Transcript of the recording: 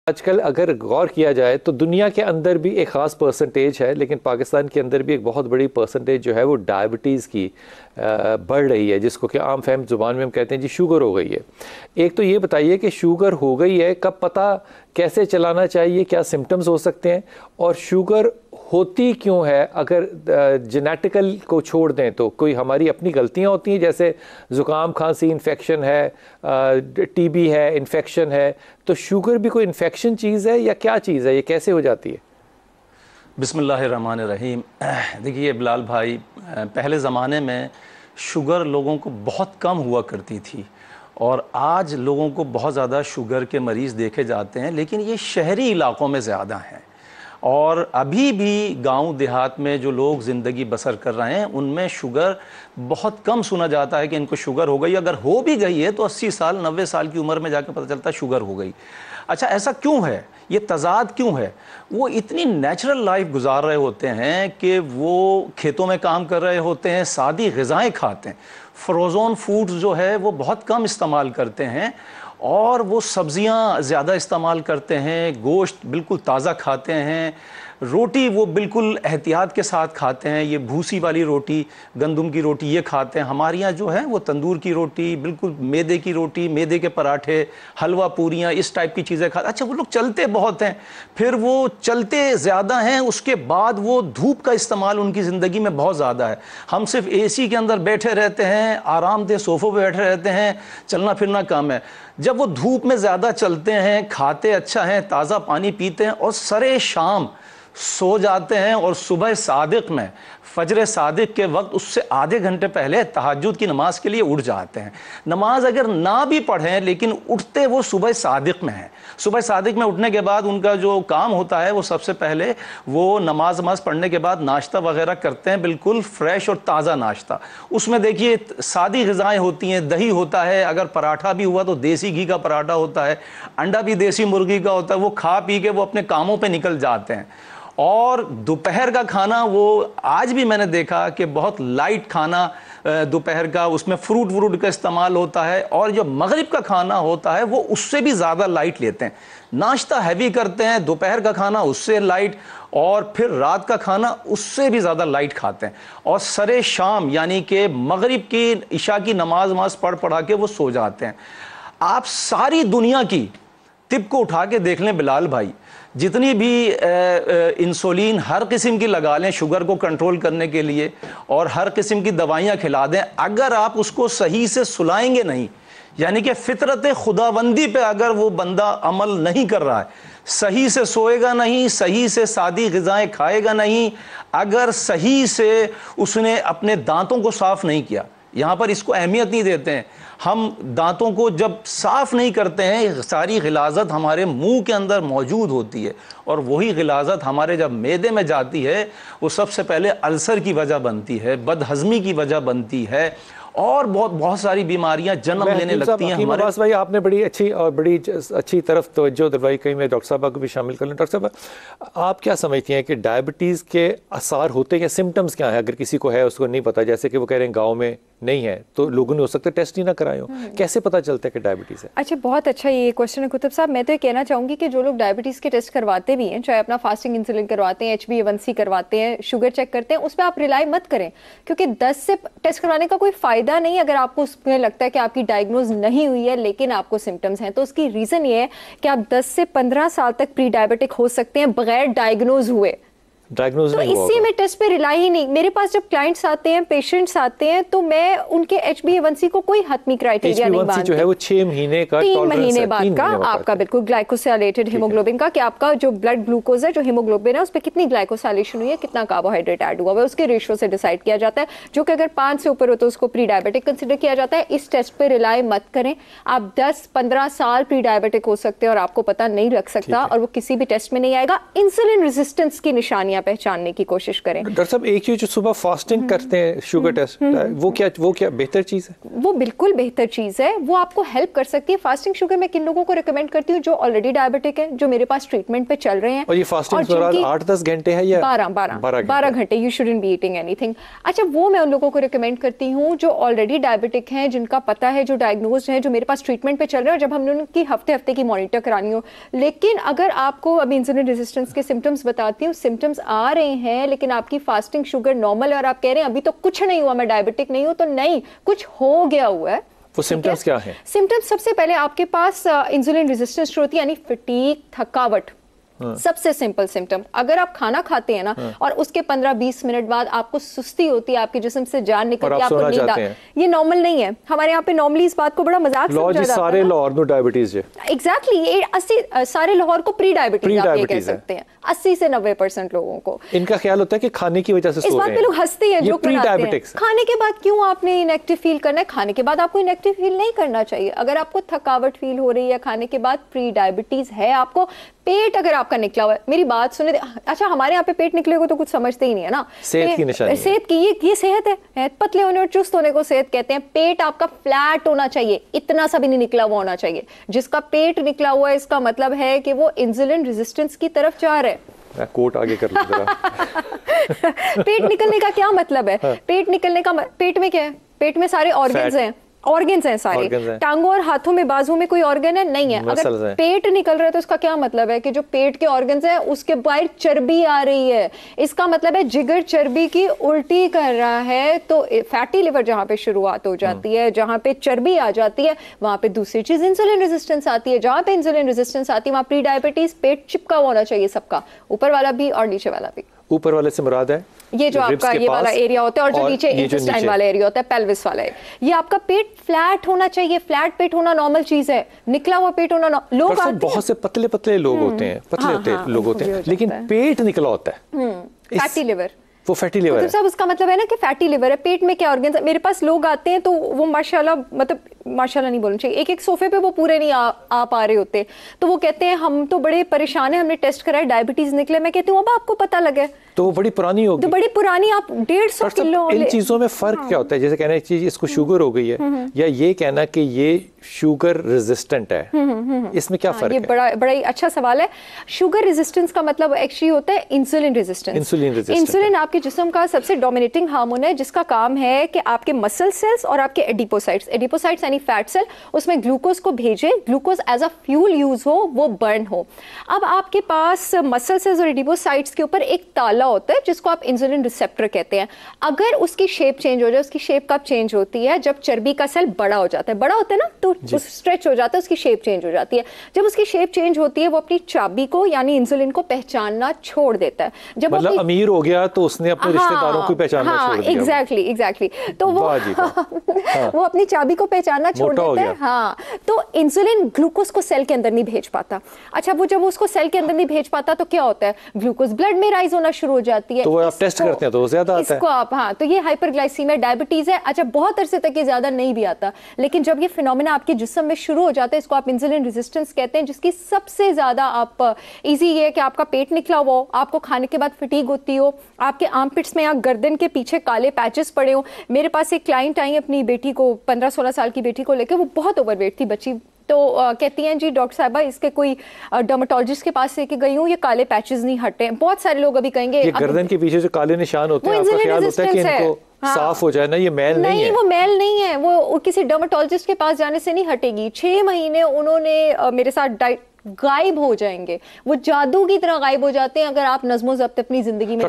आजकल अगर गौर किया जाए तो दुनिया के अंदर भी एक ख़ास परसेंटेज है, लेकिन पाकिस्तान के अंदर भी एक बहुत बड़ी परसेंटेज जो है वो डायबिटीज़ की बढ़ रही है, जिसको कि आम फहम ज़ुबान में हम कहते हैं जी शुगर हो गई है। एक तो ये बताइए कि शुगर हो गई है, कब पता, कैसे चलाना चाहिए, क्या सिम्टम्स हो सकते हैं, और शुगर होती क्यों है? अगर जेनेटिकल को छोड़ दें तो कोई हमारी अपनी गलतियां होती हैं, जैसे ज़ुकाम खांसी इन्फेक्शन है, टीबी है, इन्फेक्शन है, तो शुगर भी कोई इन्फेक्शन चीज़ है या क्या चीज़ है, ये कैसे हो जाती है? बिस्मिल्लाहिर्रहमानिर्रहीम। देखिए बिलाल भाई, पहले ज़माने में शुगर लोगों को बहुत कम हुआ करती थी और आज लोगों को बहुत ज़्यादा शुगर के मरीज़ देखे जाते हैं, लेकिन ये शहरी इलाकों में ज़्यादा हैं। और अभी भी गांव देहात में जो लोग ज़िंदगी बसर कर रहे हैं उनमें शुगर बहुत कम सुना जाता है कि इनको शुगर हो गई। अगर हो भी गई है तो 80 साल 90 साल की उम्र में जाकर पता चलता है शुगर हो गई। अच्छा, ऐसा क्यों है? ये तज़ाद क्यों है? वो इतनी नेचुरल लाइफ गुजार रहे होते हैं कि वो खेतों में काम कर रहे होते हैं, सादी ग़िज़ाएँ खाते हैं, फ्रोज़न फूड्स जो है वो बहुत कम इस्तेमाल करते हैं और वो सब्ज़ियाँ ज़्यादा इस्तेमाल करते हैं, गोश्त बिल्कुल ताज़ा खाते हैं, रोटी वो बिल्कुल एहतियात के साथ खाते हैं, ये भूसी वाली रोटी, गंदम की रोटी ये खाते हैं। हमारे यहाँ जो है वो तंदूर की रोटी, बिल्कुल मैदे की रोटी, मैदे के पराठे, हलवा पूरियाँ, इस टाइप की चीज़ें खाते। अच्छा, वो लोग चलते बहुत हैं, फिर वो चलते ज़्यादा हैं, उसके बाद वो धूप का इस्तेमाल उनकी ज़िंदगी में बहुत ज़्यादा है। हम सिर्फ AC के अंदर बैठे रहते हैं, आरामदेह सोफ़ों पर बैठे रहते हैं, चलना फिरना कम है। जब वो धूप में ज़्यादा चलते हैं, खाते अच्छा हैं, ताज़ा पानी पीते हैं और सरे शाम सो जाते हैं और सुबह सादिक में, फजर सादिक के वक्त उससे आधे घंटे पहले तहज्जुद की नमाज के लिए उठ जाते हैं। नमाज अगर ना भी पढ़ें लेकिन उठते वो सुबह सादिक में हैं। सुबह सादिक में उठने के बाद उनका जो काम होता है वो सबसे पहले वो नमाज पढ़ने के बाद नाश्ता वगैरह करते हैं, बिल्कुल फ्रेश और ताज़ा नाश्ता। उसमें देखिए सादी ग़िज़ाएँ होती हैं, दही होता है, अगर पराठा भी हुआ तो देसी घी का पराठा होता है, अंडा भी देसी मुर्गी का होता है। वो खा पी के वो अपने कामों पर निकल जाते हैं। और दोपहर का खाना वो आज भी मैंने देखा कि बहुत लाइट खाना दोपहर का, उसमें फ्रूट व्रूट का इस्तेमाल होता है, और जो मगरिब का खाना होता है वो उससे भी ज़्यादा लाइट लेते हैं। नाश्ता हैवी करते हैं, दोपहर का खाना उससे लाइट, और फिर रात का खाना उससे भी ज़्यादा लाइट खाते हैं, और सरे शाम यानी कि मगरिब की इशा की नमाज पढ़ा के वो सो जाते हैं। आप सारी दुनिया की तिब को उठा के देख लें बिलाल भाई, जितनी भी इंसुलिन हर किस्म की लगा लें शुगर को कंट्रोल करने के लिए, और हर किस्म की दवाइयाँ खिला दें, अगर आप उसको सही से सुलाएंगे नहीं, यानी कि फितरत खुदाबंदी पे अगर वो बंदा अमल नहीं कर रहा है, सही से सोएगा नहीं, सही से सादी ग़िज़ाएँ खाएगा नहीं, अगर सही से उसने अपने दांतों को साफ़ नहीं किया, यहाँ पर इसको अहमियत नहीं देते हैं। हम दांतों को जब साफ़ नहीं करते हैं, सारी ग़िलाज़त हमारे मुंह के अंदर मौजूद होती है, और वही ग़िलाज़त हमारे जब मैदे में जाती है वो सबसे पहले अल्सर की वजह बनती है, बदहज़मी की वजह बनती है, और बहुत सारी बीमारियां जन्म लेने लगती हैं हमारे। अब्बास भाई, आपने बड़ी अच्छी तरफ तवज्जो दिलवाई, कहीं मैं डॉक्टर साहब को भी शामिल कर लूँ। डॉक्टर साहब, आप क्या समझती हैं कि डायबिटीज़ के आसार होते हैं, सिम्टम्स क्या है? अगर किसी को है उसको नहीं पता, जैसे कि वो कह रहे हैं गाँव में नहीं है, तो लोगों ने हो सकता है टेस्ट ही ना कराए हो, कैसे पता चलता है कि डायबिटीज़ है? अच्छा, बहुत अच्छा ये क्वेश्चन है कुतुब साहब। मैं तो ये कहना चाहूँगी कि जो लोग डायबिटीज़ के टेस्ट करवाते भी हैं, चाहे अपना फास्टिंग इंसुलिन करवाते हैं, HbA1c करवाते हैं, शुगर चेक करते हैं, उस पर आप रिलाई मत करें, क्योंकि 10 से टेस्ट करवाने का कोई फ़ायदा नहीं। अगर आपको उसमें लगता है कि आपकी डायग्नोज नहीं हुई है लेकिन आपको सिम्टम्स हैं, तो उसकी रीज़न ये है कि आप 10 से 15 साल तक प्री डायबिटिक हो सकते हैं बगैर डायग्नोज हुए। तो इसी में टेस्ट पे रिलाई ही नहीं। मेरे पास जब क्लाइंट्स आते हैं, पेशेंट्स आते हैं, तो मैं उनके HbA1c को कोई हतमी क्राइटेरिया नहीं मानती। जो है वो 6 महीने का, 3 महीने बाद का आपका बिल्कुल ग्लाइकोसाइलेटेड हीमोग्लोबिन का, कि आपका जो ब्लड ग्लूकोज है, जो हीमोग्लोबिन है, उस पर कितनी ग्लाइकोसाइलेशन हुई है, कितना कार्बोहाइड्रेट ऐड हुआ है, उसके रेशियो से डिसाइड किया जाता है, जो कि अगर 5 से ऊपर हो तो उसको प्री डायबिटिक कंसिडर किया जाता है। इस टेस्ट पे रिलाई मत करें। आप 10-15 साल प्री डायबिटिक हो सकते हैं और आपको पता नहीं लग सकता, और वो किसी भी टेस्ट में नहीं आएगा। इंसुलिन रेजिस्टेंस की निशानियां बीमारियां पहचानने की कोशिश करें। डॉक्टर साहब, एक चीज जो सुबह फास्टिंग करते हैं शुगर टेस्ट, वो क्या बेहतर चीज है? वो बिल्कुल बेहतर चीज है, वो आपको हेल्प कर सकती है। फास्टिंग शुगर मैं किन लोगों को रिकमेंड करती हूँ? जो ऑलरेडी डायबिटिक है, जो मेरे पास ट्रीटमेंट पे चल रहे हैं। और ये फास्टिंग 8-10 घंटे है या 12 घंटे? You shouldn't be eating anything. अच्छा, वो मैं उन लोगों को रिकमेंड करती हूँ जो ऑलरेडी डायबिटिक हैं, जिनका पता है, जो डायग्नोज्ड हैं, जो मेरे पास ट्रीटमेंट पे चल रहे हैं, और जब हमने उनकी हफ्ते की मॉनिटर करानी हो। लेकिन अगर आपको अभी इंसुलिन रेजिस्टेंस के सिम्टम्स बताती हूँ, सिम्टम्स आ रहे हैं लेकिन आपकी फास्टिंग शुगर नॉर्मल है और आप कह रहे हैं अभी तो कुछ नहीं हुआ, मैं डायबिटिक नहीं हूँ, तो नहीं, कुछ हो गया हुआ है। वो सिम्टम्स क्या है? सिम्टम्स सबसे पहले आपके पास इंसुलिन रेजिस्टेंस होती है, यानी फटीग, थकावट। सबसे सिंपल सिम्टम। अगर आप खाना खाते हैं ना और उसके 15-20 मिनट बाद आपको सुस्ती होती है, आपके जिस्म से जान निकलती है, आपको नींद आती है, ये नॉर्मल नहीं है। हमारे यहाँ पे नॉर्मली इस बात को बड़ा मजाक समझा जाता है। सारे लाहौर नो डायबिटीज है। एग्जैक्टली, ये 80 सारे लाहौर को प्री डायबिटीज आप ये कह सकते हैं। 80 से 90% लोगों को इनका ख्याल होता है कि खाने की वजह से इस बात पे लोग हंसते हैं, जो खाने के बाद क्यों आपने इनएक्टिव फील करना है? खाने के बाद आपको इनएक्टिव फील नहीं करना चाहिए। अगर आपको थकावट फील हो रही है खाने के बाद, प्री डायबिटीज है आपको। पेट अगर आपका निकला हुआ है, मेरी बात सुने। अच्छा, हमारे यहाँ पे पेट निकलेगा तो कुछ समझते ही नहीं है ना, सेहत की निशानी, सेहत की ये सेहत है। पतले होने और चुस्त होने को सेहत कहते हैं। पेट आपका फ्लैट होना चाहिए, इतना सा भी नहीं निकला हुआ होना चाहिए। जिसका पेट निकला हुआ है, इसका मतलब है कि वो इंसुलिन रेजिस्टेंस की तरफ जा रहा है। कोट आगे कर लो जरा। पेट निकलने का क्या मतलब है? पेट निकलने का पेट में क्या है? पेट में सारे ऑर्गन्स हैं, ऑर्गन्स हैं सारे। टांगों और हाथों में, बाजुओं में कोई ऑर्गन है? नहीं है। अगर पेट निकल रहा है तो उसका क्या मतलब है? कि जो पेट के ऑर्गन्स हैं उसके बाहर चर्बी आ रही है। इसका मतलब है जिगर चर्बी की उल्टी कर रहा है। तो फैटी लिवर जहां पे शुरुआत हो जाती है, जहां पे चर्बी आ जाती है, वहां पे दूसरी चीज इंसुलिन रेजिस्टेंस आती है। जहां पे इंसुलिन रेजिस्टेंस आती है वहां प्री डायबिटीज, पेट चिपका होना चाहिए सबका, ऊपर वाला भी और नीचे वाला भी। ऊपर वाले से मुराद है ये जो आपका ये वाला एरिया होता है, और जो नीचे इंटेस्टाइन वाला एरिया होता है, पेल्विस वाला है। ये आपका पेट फ्लैट होना चाहिए। फ्लैट पेट होना नॉर्मल चीज है। निकला हुआ पेट होना लोग बहुत से पतले पतले लोग होते हैं, पतले लोग होते हैं, लेकिन पेट निकला होता है। फैटी लिवर, वो फैटी लिवर है। सब उसका मतलब है ना कि फैटी लिवर है। पेट में क्या ऑर्गन्स? मेरे पास लोग आते हैं तो वो माशाल्लाह, मतलब माशाल्लाह नहीं बोलना चाहिए, एक सोफे पे वो पूरे नहीं आ पा रहे होते, तो वो कहते हैं हम तो बड़े परेशान हैं, हमने टेस्ट कराया, डायबिटीज निकले। मैं कहती हूँ अब आपको पता लगे तो वो बड़ी पुरानी होगी, तो बड़ी पुरानी, आप 150 किलो। इन चीजों में फर्क क्या होता है? जैसे कहना एक चीज इसको शुगर हो गई है, या ये कहना कि ये शुगर रेजिस्टेंट है, इसमें क्या फर्क है? ये बड़ा ही अच्छा सवाल है। शुगर रेजिस्टेंस का मतलब एक्चुअली होता है इंसुलिन रेजिस्टेंस। इंसुलिन आपके जिस्म का सबसे डोमिनेटिंग हार्मोन है, जिसका काम है कि आपके मसल सेल्स और आपके एडिपोसाइट्स यानी फैट सेल, उसमें ग्लूकोज को भेजे, glucose as a fuel use हो, वो बर्न हो। अब आपके पास मसल सेल्स और एडिपोसाइट्स के ऊपर एक ताला होता है जिसको आप इंसुलिन रिसेप्टर कहते हैं। अगर उसकी शेप चेंज हो जाए, उसकी शेप कब चेंज होती है? जब चर्बी का सेल बड़ा हो जाता है, बड़ा होता है ना, तो स्ट्रेच हो जाता है, उसकी शेप चेंज हो जाती है। जब उसकी शेप चेंज होती है, वो अपनी चाबी को यानी इंसुलिन को पहचानना छोड़ देता है। जब मतलब अमीर हो गया तो उसने अपने रिश्तेदारों को पहचानना छोड़ दिया। एग्जैक्टली तो वो अपनी चाबी को पहचानना छोड़ देता है। हाँ, तो इंसुलिन ग्लूकोज को सेल के अंदर नहीं भेज पाता। अच्छा, वो जब उसको सेल के अंदर नहीं भेज पाता तो क्या होता है? ग्लूकोज ब्लड में राइज होना शुरू हो जाती है। तो वो आप टेस्ट करते हैं तो वो ज्यादा आता है। इसको आप, हाँ, तो ये हाइपरग्लाइसीमिया डायबिटीज है। अच्छा, बहुत अरसे तक ये ज्यादा नहीं भी आता, लेकिन जब ये फिनोमेना आपके जिस्म में शुरू हो जाता है, इसको आप इंसुलिन रेजिस्टेंस कहते हैं, जिसकी सबसे ज्यादा आप इजी ये है कि आपका पेट निकला हुआ हो, आपको खाने के बाद फटीग होती हो, आपके आर्मपिट्स में या गर्दन के पीछे काले पैचेस पड़े हो। मेरे पास एक क्लाइंट आई अपनी बेटी को, 15-16 साल की बेटी को लेकर, वो बहुत ओवरवेट थी बच्ची, तो कहती हैं जी डॉक्टर साहबा इसके कोई डर्मेटोलॉजिस्ट के पास लेके गई हूँ, ये काले पैचेस नहीं हटे। बहुत सारे लोग अभी कहेंगे ये गर्दन के पीछे जो काले निशान होते हैं, आपका ख्याल होता है कि इनको साफ हो जाए ना, ये मैल नहीं है? वो मैल नहीं है, वो किसी डर्मेटोलॉजिस्ट के पास जाने से नहीं हटेगी। 6 महीने उन्होंने मेरे साथ गायब हो जाएंगे, वो जादू की तरह गायब हो जाते हैं अगर आप नज़्मो ज़ब्त अपनी जिंदगी में